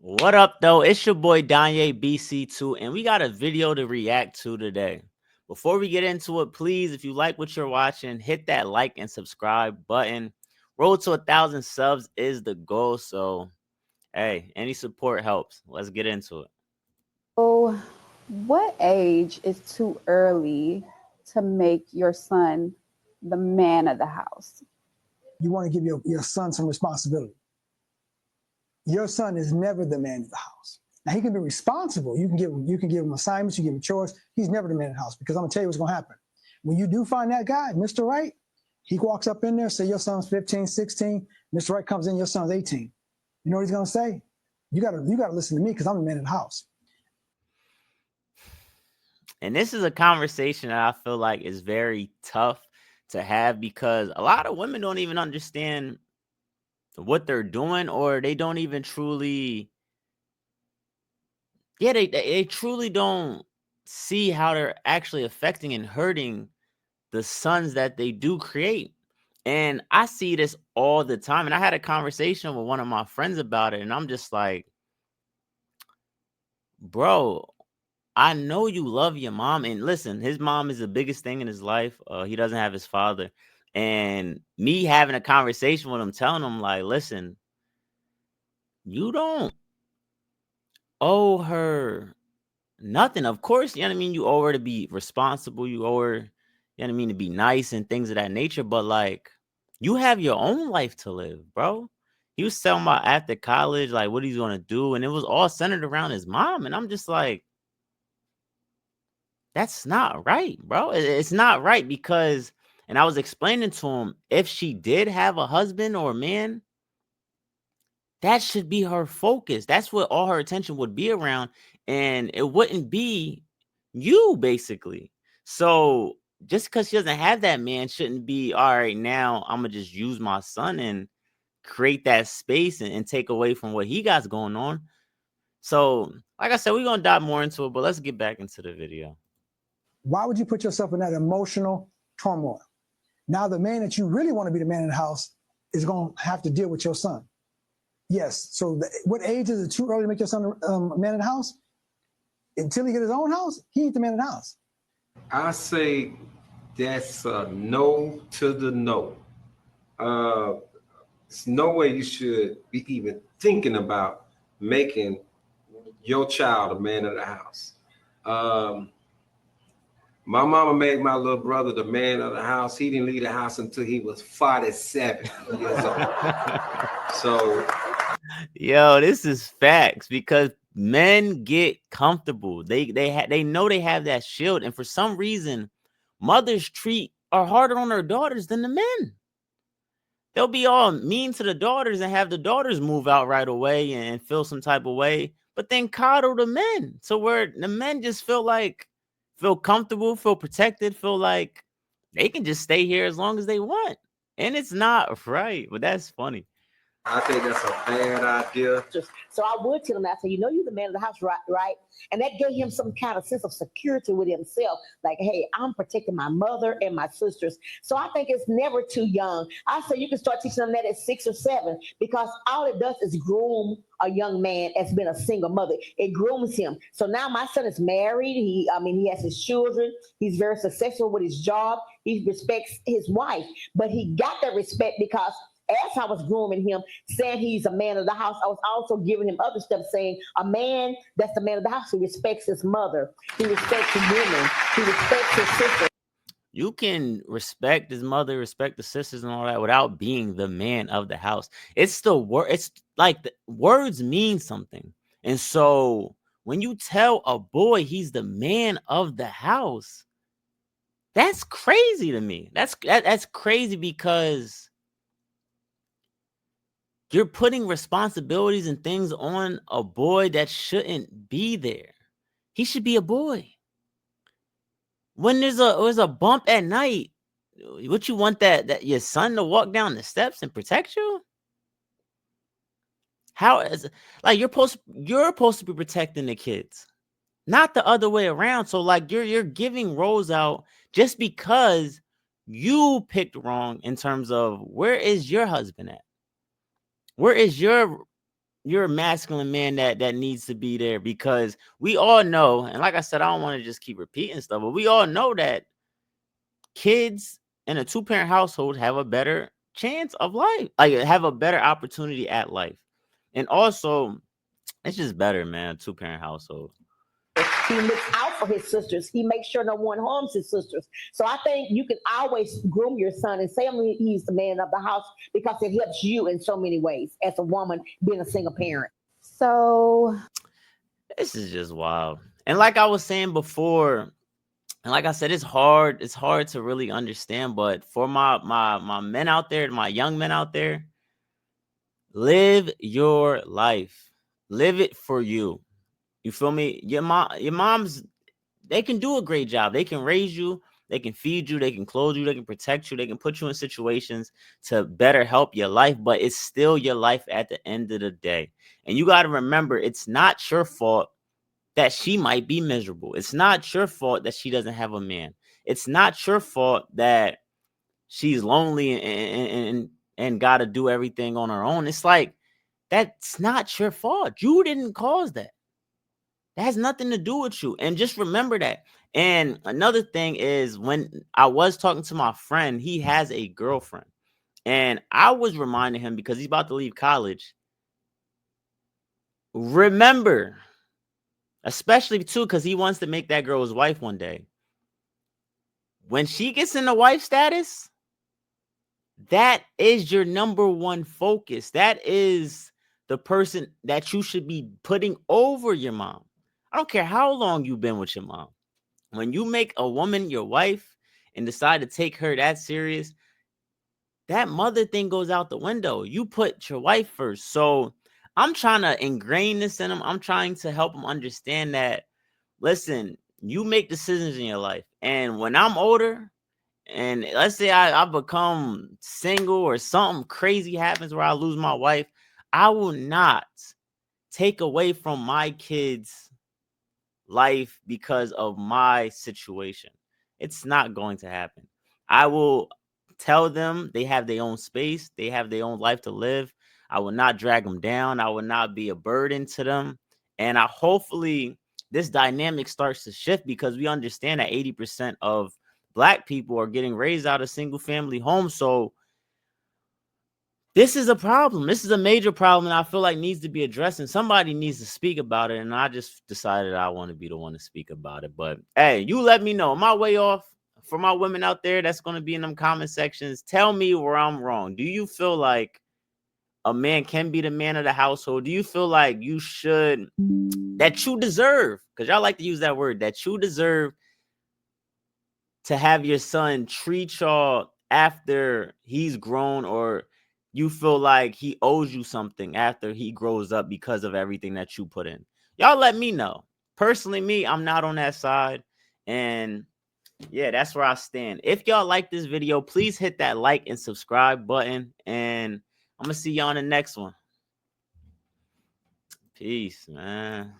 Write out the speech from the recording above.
What up, though? It's your boy Danye BC2, and we got a video to react to today. Before we get into it, please, if you like what you're watching, hit that like and subscribe button. Road to 1,000 subs is the goal, so hey, any support helps. Let's get into it. So, what age is too early to make your son the man of the house? You want to give your son some responsibility. Your son is never the man of the house. Now he can be responsible. You can give him assignments, you give him chores. He's never the man of the house because I'm gonna tell you what's gonna happen. When you do find that guy, Mr. Right, he walks up in there, say your son's 15, 16, Mr. Right comes in, your son's 18. You know what he's gonna say? You gotta listen to me because I'm the man of the house. And this is a conversation that I feel like is very tough to have because a lot of women don't even understand what they're doing, or they don't even truly, they truly don't see how they're actually affecting and hurting the sons that they do create. And I see this all the time. And I had a conversation with one of my friends about it, and I'm just like, bro, I know you love your mom. And listen, his mom is the biggest thing in his life. He doesn't have his father. And me having a conversation with him, telling him, like, listen, you don't owe her nothing. Of course, you know what I mean? You owe her to be responsible. You owe her, you know what I mean, to be nice and things of that nature. But like, you have your own life to live, bro. He was telling about after college, like what he's gonna do, and it was all centered around his mom. And I'm just like, that's not right, bro. It's not right because, and I was explaining to him, if she did have a husband or a man, that should be her focus. That's what all her attention would be around. And it wouldn't be you, basically. So just because she doesn't have that man shouldn't be, all right, now I'm going to just use my son and create that space and take away from what he got going on. So, like I said, we're going to dive more into it, but let's get back into the video. Why would you put yourself in that emotional turmoil? Now the man that you really want to be the man in the house is going to have to deal with your son. Yes. So what age is it too early to make your son a man in the house? Until he get his own house, he ain't the man in the house. I say that's a no to the no. There's no way you should be even thinking about making your child a man of the house. My mama made my little brother the man of the house. He didn't leave the house until he was 47 years old. So, yo, this is facts because men get comfortable. They know they have that shield, and for some reason, mothers are harder on their daughters than the men. They'll be all mean to the daughters and have the daughters move out right away and feel some type of way, but then coddle the men. So where the men just feel comfortable, feel protected, feel like they can just stay here as long as they want. And it's not right, but that's funny. I think that's a bad idea. So I would tell him, I said, you know, you're the man of the house, right? And that gave him some kind of sense of security with himself. Like, hey, I'm protecting my mother and my sisters. So I think it's never too young. I say you can start teaching them that at 6 or 7, because all it does is groom a young man as being a single mother. It grooms him. So now my son is married. He has his children. He's very successful with his job. He respects his wife, but he got that respect because as I was grooming him, saying he's a man of the house, I was also giving him other stuff, saying a man that's the man of the house, he respects his mother, he respects his women, he respects his sister. You can respect his mother, respect the sisters and all that without being the man of the house. It's the word. It's like the words mean something. And so when you tell a boy he's the man of the house, that's crazy to me. That's crazy because you're putting responsibilities and things on a boy that shouldn't be there. He should be a boy. When there's a bump at night, what you want that your son to walk down the steps and protect you? How is like you're supposed to be protecting the kids, not the other way around. So like you're giving roles out just because you picked wrong in terms of where is your husband at? Where is your you're a masculine man that needs to be there, because we all know, and like I said, I don't want to just keep repeating stuff, but we all know that kids in a two-parent household have a better chance of life, like have a better opportunity at life. And also, it's just better, man, two-parent household. He looks out for his sisters. He makes sure no one harms his sisters. So I think you can always groom your son and say he's the man of the house because it helps you in so many ways as a woman being a single parent. So This is just wild. And like I was saying before, and like I said, it's hard to really understand. But for my men out there, my young men out there, live your life. Live it for you. You feel me? Your moms, they can do a great job. They can raise you, they can feed you, they can clothe you, they can protect you, they can put you in situations to better help your life, but it's still your life at the end of the day. And you got to remember, it's not your fault that she might be miserable. It's not your fault that she doesn't have a man. It's not your fault that she's lonely and got to do everything on her own. It's like, that's not your fault. You didn't cause that. That has nothing to do with you. And just remember that. And another thing is, when I was talking to my friend, he has a girlfriend. And I was reminding him, because he's about to leave college. Remember, especially too, because he wants to make that girl his wife one day. When she gets in the wife status, that is your number one focus. That is the person that you should be putting over your mom. I don't care how long you've been with your mom. When you make a woman your wife and decide to take her that serious, that mother thing goes out the window. You put your wife first. So I'm trying to ingrain this in them. I'm trying to help them understand that, listen, you make decisions in your life. And when I'm older, and let's say I become single or something crazy happens where I lose my wife, I will not take away from my kids' life because of my situation. It's not going to happen. I will tell them they have their own space, they have their own life to live. I will not drag them down. I will not be a burden to them. And I hopefully this dynamic starts to shift, because we understand that 80% of Black people are getting raised out of single family homes. So this is a problem. This is a major problem, and I feel like needs to be addressed, and somebody needs to speak about it. And I just decided I want to be the one to speak about it. But hey, you let me know. Am I way off? For my women out there that's going to be in them comment sections, tell me where I'm wrong. Do you feel like a man can be the man of the household? Do you feel like you should, that you deserve, because y'all like to use that word, that you deserve to have your son treat y'all after he's grown, or you feel like he owes you something after he grows up because of everything that you put in? Y'all let me know. Personally, me, I'm not on that side. And yeah, that's where I stand. If y'all like this video, please hit that like and subscribe button. And I'm going to see y'all on the next one. Peace, man.